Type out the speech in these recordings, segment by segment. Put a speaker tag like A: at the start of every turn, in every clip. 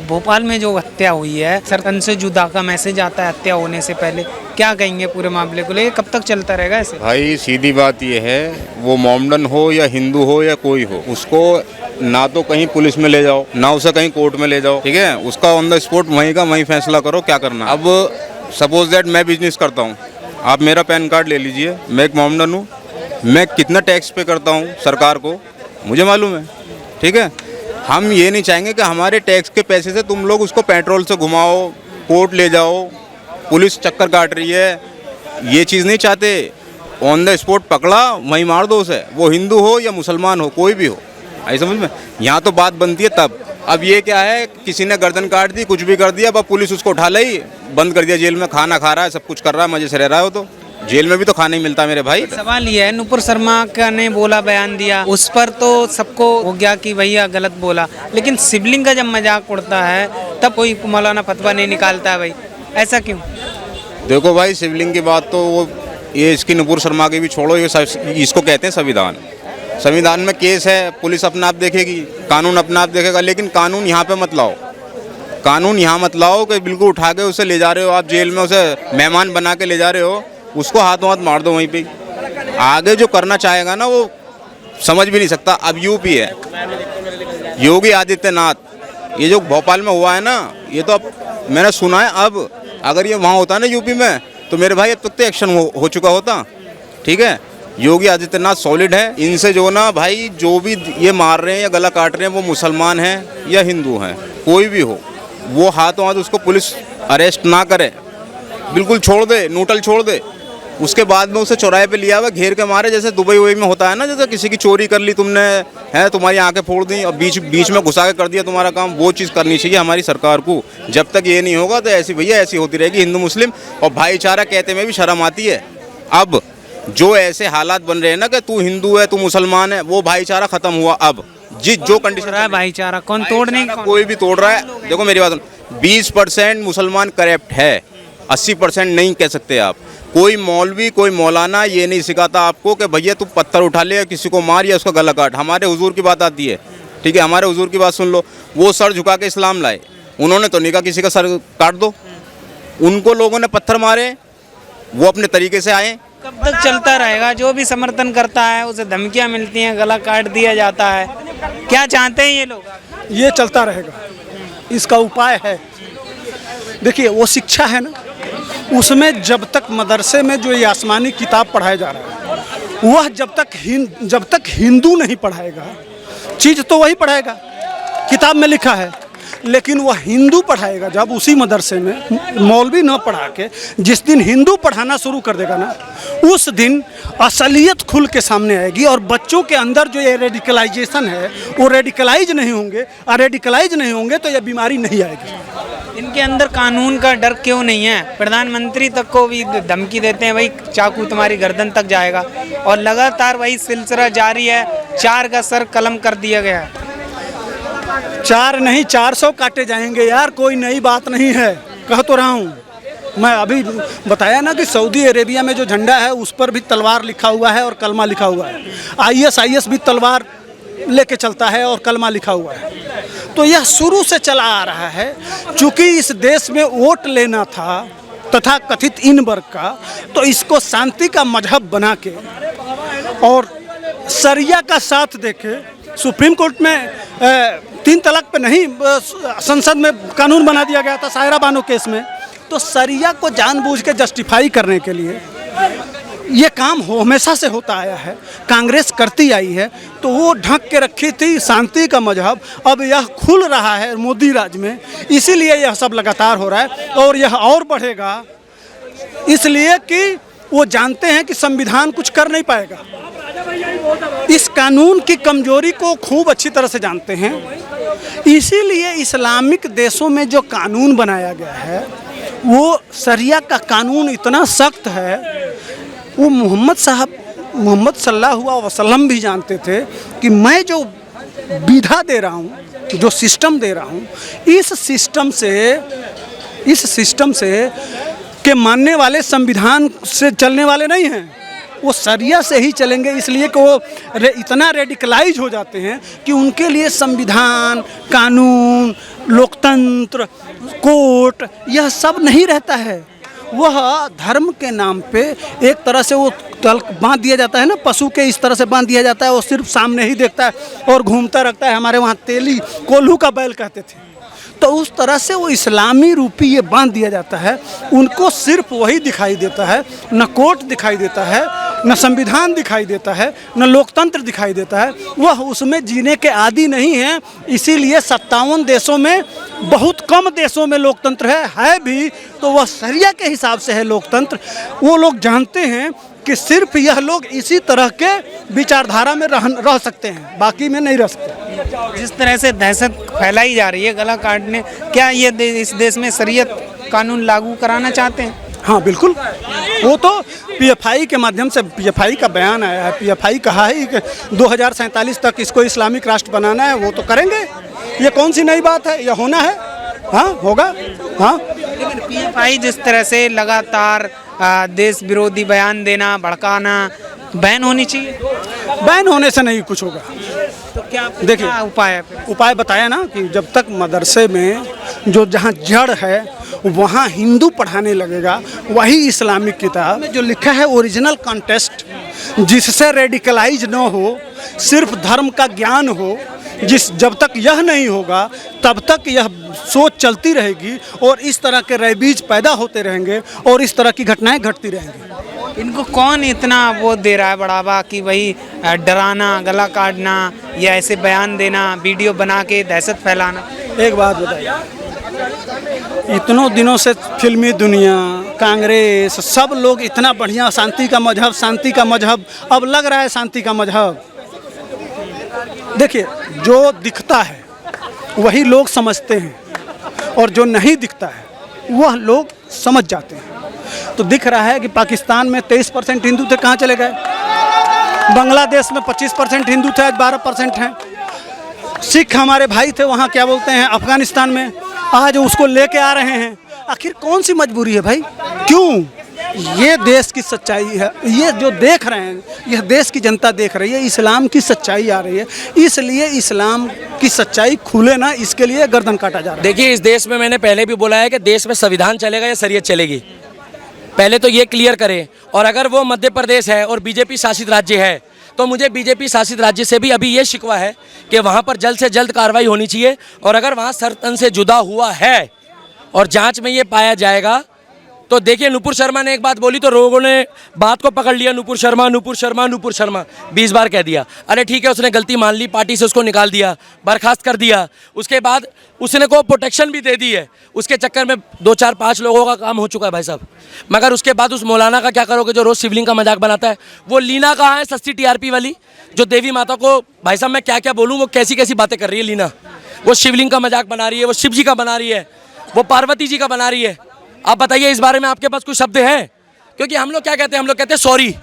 A: भोपाल में जो हत्या हुई है, सरपंच से जुदा का मैसेज आता है हत्या होने से पहले, क्या कहेंगे पूरे मामले को लेकर? कब तक चलता रहेगा ऐसे?
B: भाई सीधी बात ये है, वो मोमडन हो या हिंदू हो या कोई हो, उसको ना तो कहीं पुलिस में ले जाओ, ना उसे कहीं कोर्ट में ले जाओ, ठीक है? उसका ऑन द स्पॉट वहीं का वहीं फैसला करो क्या करना। अब सपोज दैट मैं बिजनेस करता हूँ, आप मेरा पैन कार्ड ले लीजिए, मैं एक मोमडन हूँ, मैं कितना टैक्स पे करता हूँ सरकार को मुझे मालूम है, ठीक है? हम ये नहीं चाहेंगे कि हमारे टैक्स के पैसे से तुम लोग उसको पेट्रोल से घुमाओ, कोर्ट ले जाओ, पुलिस चक्कर काट रही है, ये चीज़ नहीं चाहते। ऑन द स्पॉट पकड़ा वहीं मार दो उसे, वो हिंदू हो या मुसलमान हो, कोई भी हो, आई समझ में? यहाँ तो बात बनती है तब। अब ये क्या है, किसी ने गर्दन काट दी, कुछ भी कर दिया, अब पुलिस उसको उठा लाई, बंद कर दिया जेल में, खाना खा रहा है, सब कुछ कर रहा है, मजे से रह रहा है। वो तो जेल में भी तो खाना ही मिलता है मेरे भाई।
A: सवाल ये है, नुपुर शर्मा का ने बोला, बयान दिया, उस पर तो सबको हो गया कि भैया गलत बोला, लेकिन शिवलिंग का जब मजाक उड़ता है तब कोई मौलाना फतवा नहीं निकालता है भाई, ऐसा क्यों?
B: देखो भाई, शिवलिंग की बात तो वो ये इसकी नुपुर शर्मा की भी छोड़ो, ये इसको कहते हैं संविधान। संविधान में केस है, पुलिस अपना आप देखेगी, कानून अपना आप देखेगा, लेकिन कानून यहाँ पे मत लाओ। कानून यहाँ मत लाओ कि बिल्कुल उठा के उसे ले जा रहे हो आप जेल में, उसे मेहमान बना के ले जा रहे हो, उसको हाथों हाथ मार दो वहीं पे। आगे जो करना चाहेगा ना वो समझ भी नहीं सकता। अब यूपी है, योगी आदित्यनाथ, ये जो भोपाल में हुआ है ना, ये तो अब मैंने सुना है, अब अगर ये वहाँ होता ना यूपी में तो मेरे भाई अब तक तो एक्शन हो चुका होता, ठीक है? योगी आदित्यनाथ सॉलिड है, इनसे जो ना भाई जो भी ये मार रहे हैं या गला काट रहे हैं वो मुसलमान हैं या हिंदू हैं, कोई भी हो, वो हाथों हाथ उसको पुलिस अरेस्ट ना करे, बिल्कुल छोड़ दे, नूटल छोड़ दे। उसके बाद में उसे चौराहे पे लिया हुआ घेर के मारे, जैसे दुबई वुबई में होता है ना, जैसे किसी की चोरी कर ली तुमने, है तुम्हारी आंखें फोड़ दी और बीच में घुसा के कर दिया तुम्हारा काम, वो चीज़ करनी चाहिए हमारी सरकार को। जब तक ये नहीं होगा तो ऐसी भैया ऐसी होती रहेगी हिंदू मुस्लिम, और भाईचारा कहते में भी शर्म आती है। अब जो ऐसे हालात बन रहे हैं ना कि तू हिंदू है तू मुसलमान है, वो भाईचारा खत्म हुआ। अब जो कंडीशन
A: है भाईचारा कौन तोड़ने,
B: कोई भी तोड़ रहा है। देखो मेरी बात, 20% मुसलमान करप्ट है, 80% नहीं कह सकते आप। कोई मौलवी कोई मौलाना ये नहीं सिखाता आपको कि भैया तू पत्थर उठा ले या किसी को मार या उसका गला काट। हमारे हुजूर की बात आती है, ठीक है? हमारे हुजूर की बात सुन लो, वो सर झुका के इस्लाम लाए, उन्होंने तो नहीं कहा किसी का सर काट दो, उनको लोगों ने पत्थर मारे, वो अपने तरीके से आए।
A: कब तक चलता रहेगा? जो भी समर्थन करता है उसे धमकियां मिलती हैं, गला काट दिया जाता है, क्या चाहते हैं ये लोग?
C: ये चलता रहेगा, इसका उपाय है। देखिए वो शिक्षा है ना, उसमें जब तक मदरसे में जो ये आसमानी किताब पढ़ाया जा रहा है, वह जब तक हिंदू नहीं पढ़ाएगा, चीज़ तो वही पढ़ाएगा, किताब में लिखा है, लेकिन वह हिंदू पढ़ाएगा जब उसी मदरसे में, मौलवी न पढ़ा के जिस दिन हिंदू पढ़ाना शुरू कर देगा ना, उस दिन असलियत खुल के सामने आएगी। और बच्चों के अंदर जो ये रेडिकलाइजेशन है वो रेडिकलाइज नहीं होंगे, और रेडिकलाइज नहीं होंगे तो ये बीमारी नहीं आएगी।
A: इनके अंदर कानून का डर क्यों नहीं है? प्रधानमंत्री तक को भी धमकी देते हैं, भाई चाकू तुम्हारी गर्दन तक जाएगा, और लगातार वही सिलसिला जारी है। 4 का सर कलम कर दिया गया है।
C: 4 नहीं 400 काटे जाएंगे यार, कोई नई बात नहीं है, कह तो रहा हूँ मैं। अभी बताया ना कि सऊदी अरेबिया में जो झंडा है उस पर भी तलवार लिखा हुआ है और कलमा लिखा हुआ है। ISIS भी तलवार लेके चलता है और कलमा लिखा हुआ है। तो यह शुरू से चला आ रहा है। चूँकि इस देश में वोट लेना था तथा कथित इन वर्ग का, तो इसको शांति का मजहब बना के और शरिया का साथ देके, सुप्रीम कोर्ट में 3 तलाक पे नहीं, संसद में कानून बना दिया गया था सायरा बानो केस में, तो शरिया को जानबूझ के जस्टिफाई करने के लिए ये काम हमेशा से होता आया है, कांग्रेस करती आई है। तो वो ढक के रखी थी शांति का मजहब, अब यह खुल रहा है मोदी राज में, इसीलिए यह सब लगातार हो रहा है और यह और बढ़ेगा, इसलिए कि वो जानते हैं कि संविधान कुछ कर नहीं पाएगा। इस कानून की कमजोरी को खूब अच्छी तरह से जानते हैं, इसीलिए इस्लामिक देशों में जो कानून बनाया गया है वो शरिया का कानून इतना सख्त है। वो मोहम्मद सल्लल्लाहु अलैहि वसल्लम भी जानते थे कि मैं जो विधा दे रहा हूँ, जो सिस्टम दे रहा हूँ, इस सिस्टम से के मानने वाले संविधान से चलने वाले नहीं हैं, वो शरिया से ही चलेंगे। इसलिए कि वो इतना रेडिकलाइज हो जाते हैं कि उनके लिए संविधान, कानून, लोकतंत्र, कोर्ट, यह सब नहीं रहता है। वह धर्म के नाम पे एक तरह से वो तल बांध दिया जाता है ना, पशु के इस तरह से बांध दिया जाता है, वो सिर्फ सामने ही देखता है और घूमता रखता है। हमारे वहाँ तेली कोल्हू का बैल कहते थे। तो उस तरह से वो इस्लामी रूपी ये बांध दिया जाता है। उनको सिर्फ वही दिखाई देता है, न कोर्ट दिखाई देता है, न संविधान दिखाई देता है, न लोकतंत्र दिखाई देता है। वह उसमें जीने के आदी नहीं हैं। इसीलिए 57 देशों में बहुत कम देशों में लोकतंत्र है भी तो वह शरिया के हिसाब से है लोकतंत्र। वो लोग जानते हैं कि सिर्फ यह लोग इसी तरह के विचारधारा में रह सकते हैं, बाकी में नहीं रह सकते।
A: जिस तरह से दहशत फैलाई जा रही है गला काटने, क्या ये इस देश में शरीयत कानून लागू कराना चाहते हैं?
C: हाँ बिल्कुल। वो तो पीएफआई के माध्यम से पीएफआई का बयान आया है। पीएफआई कहा है कि 2047 तक इसको इस्लामिक राष्ट्र बनाना है, वो तो करेंगे। ये कौन सी नई बात है, ये होना है। हाँ होगा। हाँ
A: लेकिन पीएफआई जिस तरह से लगातार देश विरोधी बयान देना, भड़काना, बैन होनी चाहिए।
C: बैन होने से नहीं कुछ होगा।
A: तो क्या
C: देखिए
A: उपाय है फिर?
C: उपाय बताया ना कि जब तक मदरसे में जो जहाँ जड़ है वहाँ हिंदू पढ़ाने लगेगा, वही इस्लामिक किताब में जो लिखा है ओरिजिनल कॉन्टेक्स्ट, जिससे रेडिकलाइज न हो, सिर्फ धर्म का ज्ञान हो, जब तक यह नहीं होगा तब तक यह सोच चलती रहेगी और इस तरह के रैबीज पैदा होते रहेंगे और इस तरह की घटनाएं घटती रहेंगी।
A: इनको कौन इतना वो दे रहा है बढ़ावा कि वही डराना, गला काटना या ऐसे बयान देना, वीडियो बना के दहशत फैलाना?
C: एक बात बताइए, इतनों दिनों से फिल्मी दुनिया, कांग्रेस, सब लोग इतना बढ़िया शांति का मजहब, शांति का मजहब, अब लग रहा है शांति का मजहब। देखिए जो दिखता है वही लोग समझते हैं और जो नहीं दिखता है वह लोग समझ जाते हैं। तो दिख रहा है कि पाकिस्तान में 23% हिंदू थे, कहाँ चले गए? बांग्लादेश में 25% हिंदू थे, आज 12% हैं। सिख हमारे भाई थे वहाँ, क्या बोलते हैं, अफगानिस्तान में, आज उसको लेके आ रहे हैं। आखिर कौन सी मजबूरी है भाई? क्यों? ये देश की सच्चाई है। ये जो देख रहे हैं, यह देश की जनता देख रही है, इस्लाम की सच्चाई आ रही है। इसलिए इस्लाम की सच्चाई खुले ना, इसके लिए गर्दन काटा जा रहा है।
D: देखिए इस देश में मैंने पहले भी बोला है कि देश में संविधान चलेगा या शरीयत चलेगी, पहले तो ये क्लियर करें। और अगर वो मध्य प्रदेश है और बीजेपी शासित राज्य है तो मुझे बीजेपी शासित राज्य से भी अभी ये शिकवा है कि वहाँ पर जल्द से जल्द कार्रवाई होनी चाहिए। और अगर वहाँ सरतन से जुदा हुआ है और जांच में ये पाया जाएगा तो देखिए, नुपुर शर्मा ने एक बात बोली तो लोगों ने बात को पकड़ लिया, नुपुर शर्मा नुपुर शर्मा नुपुर शर्मा 20 बार कह दिया। अरे ठीक है, उसने गलती मान ली, पार्टी से उसको निकाल दिया, बर्खास्त कर दिया, उसके बाद उसने को प्रोटेक्शन भी दे दी है। उसके चक्कर में 2 4 5 लोगों का काम हो चुका है भाई साहब। मगर उसके बाद उस मौलाना का क्या करोगे जो रोज़ शिवलिंग का मजाक बनाता है? वो लीना कहाँ है, सस्ती टीआरपी वाली, जो देवी माता को, भाई साहब मैं क्या क्या बोलूँ, वो कैसी कैसी बातें कर रही है लीना। वो शिवलिंग का मजाक बना रही है, वो शिव जी का बना रही है, वो पार्वती जी का बना रही है। आप बताइए इस बारे में आपके पास कुछ शब्द हैं? क्योंकि हम लोग क्या कहते हैं, हम लोग कहते हैं सॉरी।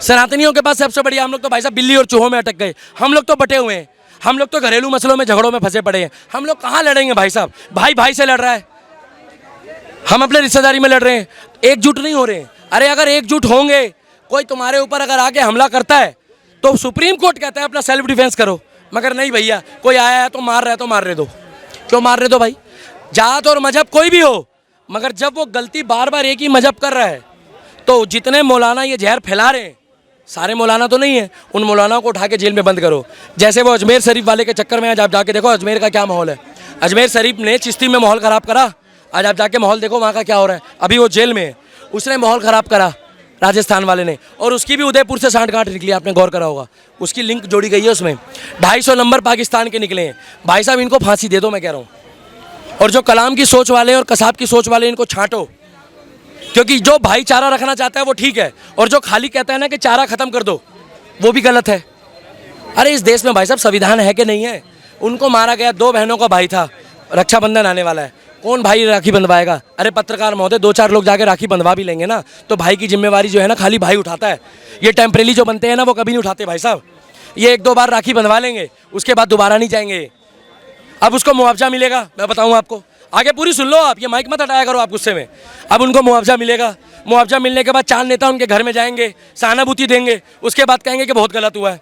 D: सनातनियों के पास सबसे बढ़िया, हम लोग तो भाई साहब बिल्ली और चूहों में अटक गए। हम लोग तो बटे हुए हैं, हम लोग तो घरेलू मसलों में, झगड़ों में फंसे पड़े हैं। हम लोग कहाँ लड़ेंगे भाई साहब? भाई भाई से लड़ रहा है, हम अपने रिश्तेदारी में लड़ रहे हैं, एकजुट नहीं हो रहे हैं। अरे अगर एकजुट होंगे, कोई तुम्हारे ऊपर अगर आके हमला करता है तो सुप्रीम कोर्ट कहता है अपना सेल्फ डिफेंस करो। मगर नहीं भैया, कोई आया है तो मार रहा है तो मारने दो। क्यों मार रहे दो भाई? जात और मजहब कोई भी हो, मगर जब वो गलती बार बार एक ही मजहब कर रहा है तो जितने मौलाना ये जहर फैला रहे हैं, सारे मौलाना तो नहीं है, उन मौलाना को उठा के जेल में बंद करो। जैसे वो अजमेर शरीफ वाले के चक्कर में आज आप जाके देखो अजमेर का क्या माहौल है। अजमेर शरीफ ने चिश्ती में माहौल ख़राब करा, आज आप जाके माहौल देखो वहाँ का क्या हो रहा है। अभी वो जेल में है, उसने माहौल ख़राब करा राजस्थान वाले ने, और उसकी भी उदयपुर से सांठगांठ निकली, आपने गौर करा होगा, उसकी लिंक जोड़ी गई है उसमें। 250 नंबर पाकिस्तान के निकले हैं। भाई साहब इनको फांसी दे दो, मैं कह रहा हूँ। और जो कलाम की सोच वाले और कसाब की सोच वाले, इनको छांटो, क्योंकि जो भाईचारा रखना चाहता है वो ठीक है, और जो खाली कहता है ना कि चारा खत्म कर दो, वो भी गलत है। अरे इस देश में भाई साहब संविधान है कि नहीं है? उनको मारा गया, 2 बहनों का भाई था, रक्षाबंधन आने वाला है, कौन भाई राखी बंधवाएगा? अरे पत्रकार महोदय, 2 4 लोग जाके राखी बंधवा भी लेंगे ना, तो भाई की जिम्मेवारी जो है ना खाली भाई उठाता है। ये टेम्परेरी जो बनते हैं ना वो कभी नहीं उठाते भाई साहब। ये 1 2 बार राखी बंधवा लेंगे, उसके बाद दोबारा नहीं जाएंगे। अब उसको मुआवजा मिलेगा, मैं बताऊं आपको, आगे पूरी सुन लो आप, ये माइक मत हटाया करो आप गुस्से में। अब उनको मुआवजा मिलेगा, मुआवजा मिलने के बाद 4 नेता उनके घर में जाएंगे, सहानुभूति देंगे, उसके बाद कहेंगे कि बहुत गलत हुआ है।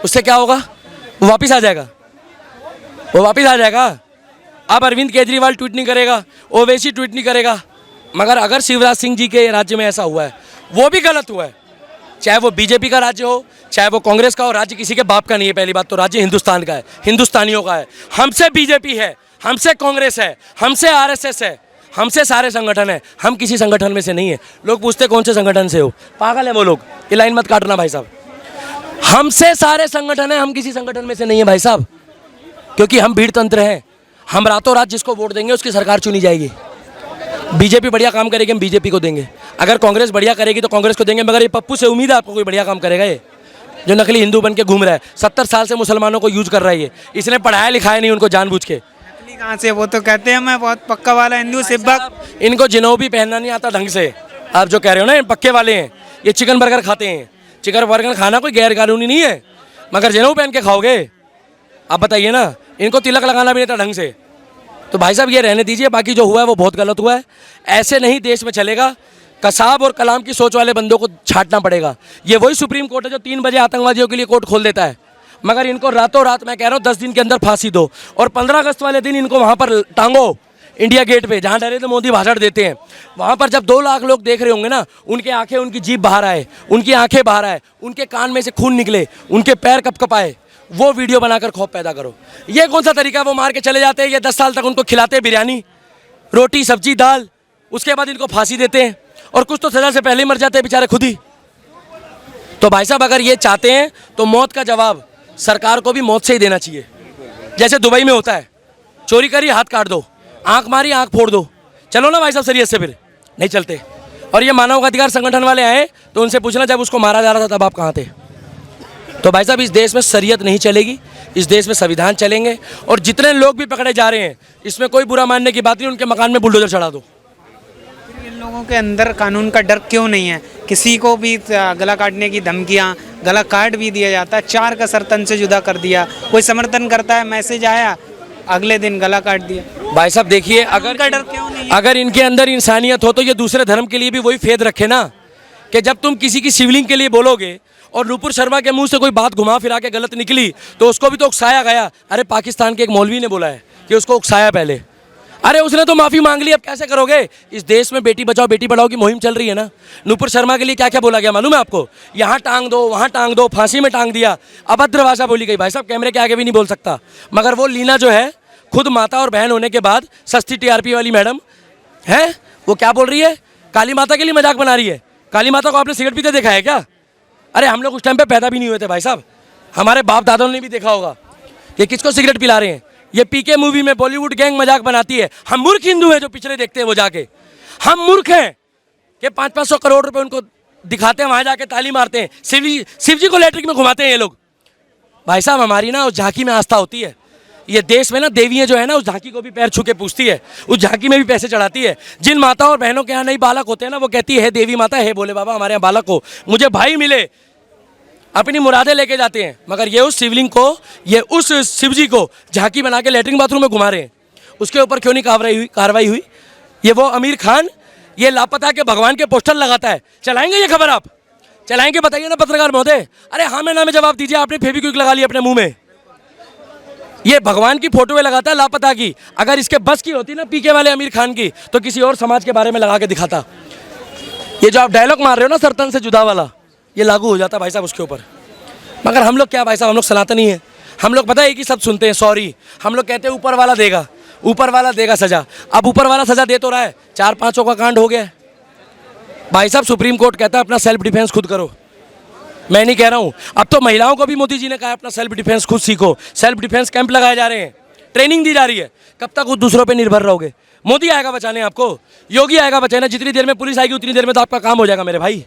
D: उससे क्या होगा? वो वापस आ जाएगा, वो वापस आ जाएगा। अब अरविंद केजरीवाल ट्वीट नहीं करेगा, ओवैसी ट्वीट नहीं करेगा, मगर अगर शिवराज सिंह जी के राज्य में ऐसा हुआ है वो भी गलत हुआ है। चाहे वो बीजेपी का राज्य हो, चाहे वो कांग्रेस का हो, राज्य किसी के बाप का नहीं है। पहली बात तो राज्य हिंदुस्तान का है, हिंदुस्तानियों का है। हमसे बीजेपी है, हमसे कांग्रेस है, हमसे आरएसएस है, हमसे सारे संगठन है, हम किसी संगठन में से नहीं है। लोग पूछते कौन से संगठन से हो, पागल है वो लोग। ये लाइन मत काटना भाई साहब, हमसे सारे संगठन है, हम किसी संगठन में से नहीं है भाई साहब, क्योंकि हम भीड़ तंत्र हैं। हम रातों रात जिसको वोट देंगे उसकी सरकार चुनी जाएगी। बीजेपी बढ़िया काम करेगी, हम बीजेपी को देंगे। अगर कांग्रेस बढ़िया करेगी तो कांग्रेस को देंगे। मगर ये पप्पू से उम्मीद है आपको कोई बढ़िया काम करेगा? ये जो नकली हिंदू बन के घूम रहा है, 70 साल से मुसलमानों को यूज कर रहा है ये, इसने पढ़ाया लिखाया नहीं उनको जानबूझ के।
A: नकली कहाँ से? वो तो कहते हैं मैं बहुत पक्का वाला हिंदू सिब्बक।
D: इनको जिनों भी पहनना नहीं आता ढंग से। आप जो कह रहे हो ना, ये पक्के वाले हैं, ये चिकन बर्गर खाते हैं। चिकन बर्गर खाना कोई गैर कानूनी नहीं है, मगर जिनों पहन के खाओगे आप बताइए ना। इनको तिलक लगाना भी नहीं आता ढंग से। तो भाई साहब ये रहने दीजिए, बाकी जो हुआ है वो बहुत गलत हुआ है। ऐसे नहीं देश में चलेगा। कसाब और कलाम की सोच वाले बंदों को छांटना पड़ेगा। ये वही सुप्रीम कोर्ट है जो 3 बजे आतंकवादियों के लिए कोर्ट खोल देता है, मगर इनको रातों रात, मैं कह रहा हूँ 10 दिन के अंदर फांसी दो, और 15 अगस्त वाले दिन इनको वहाँ पर टांगो इंडिया गेट पे, जहाँ नरेंद्र मोदी भाषण देते हैं। वहाँ पर जब 2 लाख लोग देख रहे होंगे ना, उनके आंखें, उनकी जीभ बाहर आए, उनकी आंखें बाहर आए, उनके कान में से खून निकले, उनके पैर कपकपाए, वो वीडियो बनाकर खौफ पैदा करो। ये कौन सा तरीका? वो मार के चले जाते हैं, ये 10 साल तक उनको खिलाते हैं बिरयानी, रोटी, सब्जी, दाल, उसके बाद इनको फांसी देते हैं, और कुछ तो सजा से पहले ही मर जाते हैं बेचारे खुद ही। तो भाई साहब अगर ये चाहते हैं तो मौत का जवाब सरकार को भी मौत से ही देना चाहिए। जैसे दुबई में होता है, चोरी करी हाथ काट दो, आंख मारी आंख फोड़ दो। चलो ना भाई साहब सीरियस से, फिर नहीं चलते। और ये मानवाधिकार संगठन वाले आए तो उनसे पूछना जब उसको मारा जा रहा था तब आप कहाँ थे? तो भाई साहब इस देश में शरीयत नहीं चलेगी, इस देश में संविधान चलेंगे। और जितने लोग भी पकड़े जा रहे हैं इसमें कोई बुरा मानने की बात नहीं, उनके मकान में बुलडोजर चढ़ा दो।
A: इन लोगों के अंदर कानून का डर क्यों नहीं है? किसी को भी गला काटने की धमकियां, गला काट भी दिया जाता है, 4 का सर तन से जुदा कर दिया। कोई समर्थन करता है, मैसेज आया, अगले दिन गला काट दिया।
D: भाई साहब देखिए, अगर
A: का डर क्यों नहीं है?
D: अगर इनके अंदर इंसानियत हो तो ये दूसरे धर्म के लिए भी वही फेद रखे ना, कि जब तुम किसी की शिवलिंग के लिए बोलोगे और नूपुर शर्मा के मुंह से कोई बात घुमा फिरा के गलत निकली तो उसको भी तो उकसाया गया। अरे पाकिस्तान के एक मौलवी ने बोला है कि उसको उकसाया पहले। अरे उसने तो माफ़ी मांग ली, अब कैसे करोगे? इस देश में बेटी बचाओ बेटी पढ़ाओ की मुहिम चल रही है ना। नूपुर शर्मा के लिए क्या क्या बोला गया मालूम है आपको? यहाँ टांग दो, वहाँ टांग दो, फांसी में टांग दिया, अभद्र भाषा बोली गई। भाई साहब कैमरे के आगे भी नहीं बोल सकता, मगर वो लीना जो है, खुद माता और बहन होने के बाद सस्ती टीआरपी वाली मैडम है, वो क्या बोल रही है? काली माता के लिए मजाक बना रही है। काली माता को आपने सिगरेट पीते देखा है क्या? अरे हम लोग उस टाइम पे पैदा भी नहीं हुए थे भाई साहब, हमारे बाप दादाओं ने भी देखा होगा कि किसको सिगरेट पिला रहे हैं। ये पीके मूवी में बॉलीवुड गैंग मजाक बनाती है। हम मूर्ख हिंदू हैं जो पिछले देखते हैं वो जाके, हम मूर्ख हैं कि 500-500 करोड़ रुपए उनको दिखाते हैं, वहाँ जाके ताली मारते हैं, शिव जी को लैट्रिक में घुमाते हैं ये लोग। भाई साहब हमारी ना उस झांकी में आस्था होती है। ये देश में ना देवियाँ जो है ना, उस झांकी को भी पैर छू के पूछती है, उस झांकी में भी पैसे चढ़ाती है। जिन माता और बहनों के यहाँ नहीं बालक होते हैं ना, वो कहती है देवी माता है बोले बाबा हमारे यहाँ बालक हो, मुझे भाई मिले, अपनी मुरादें लेके जाते हैं। मगर ये उस शिवलिंग को, ये उस शिव जी को झांकी बना के लेटरिन बाथरूम में घुमा रहे हैं। उसके ऊपर क्यों नहीं कार्रवाई हुई? ये वो आमिर खान ये लापता के भगवान के पोस्टर लगाता है। चलाएंगे ये खबर आप? चलाएंगे? बताइए ना पत्रकार महोदय। अरे हाँ में ना में जवाब दीजिए, आपने फेविक्विक लगा ली अपने मुंह में। ये भगवान की फोटो लगाता है लापता की। अगर इसके बस की होती ना पीके वाले आमिर खान की, तो किसी और समाज के बारे में लगा के दिखाता। ये जो आप डायलॉग मार रहे हो ना सरतन से जुदा वाला, ये लागू हो जाता भाई साहब उसके ऊपर। मगर हम लोग क्या भाई साहब, हम लोग सनातनी हैं। हम लोग पता है कि सब सुनते हैं सॉरी, हम लोग कहते हैं ऊपर वाला देगा, ऊपर वाला देगा सजा। अब ऊपर वाला सजा दे तो रहा है, 4-5 का कांड हो गया है। भाई साहब सुप्रीम कोर्ट कहता है अपना सेल्फ डिफेंस खुद करो। मैं नहीं कह रहा हूँ, अब तो महिलाओं को भी मोदी जी ने कहा अपना सेल्फ डिफेंस खुद सीखो। सेल्फ डिफेंस कैंप लगाए जा रहे हैं, ट्रेनिंग दी जा रही है। कब तक वो दूसरों पे निर्भर रहोगे? मोदी आएगा बचाने आपको, योगी आएगा बचाने। जितनी देर में पुलिस आएगी उतनी देर में तो आपका काम हो जाएगा मेरे भाई।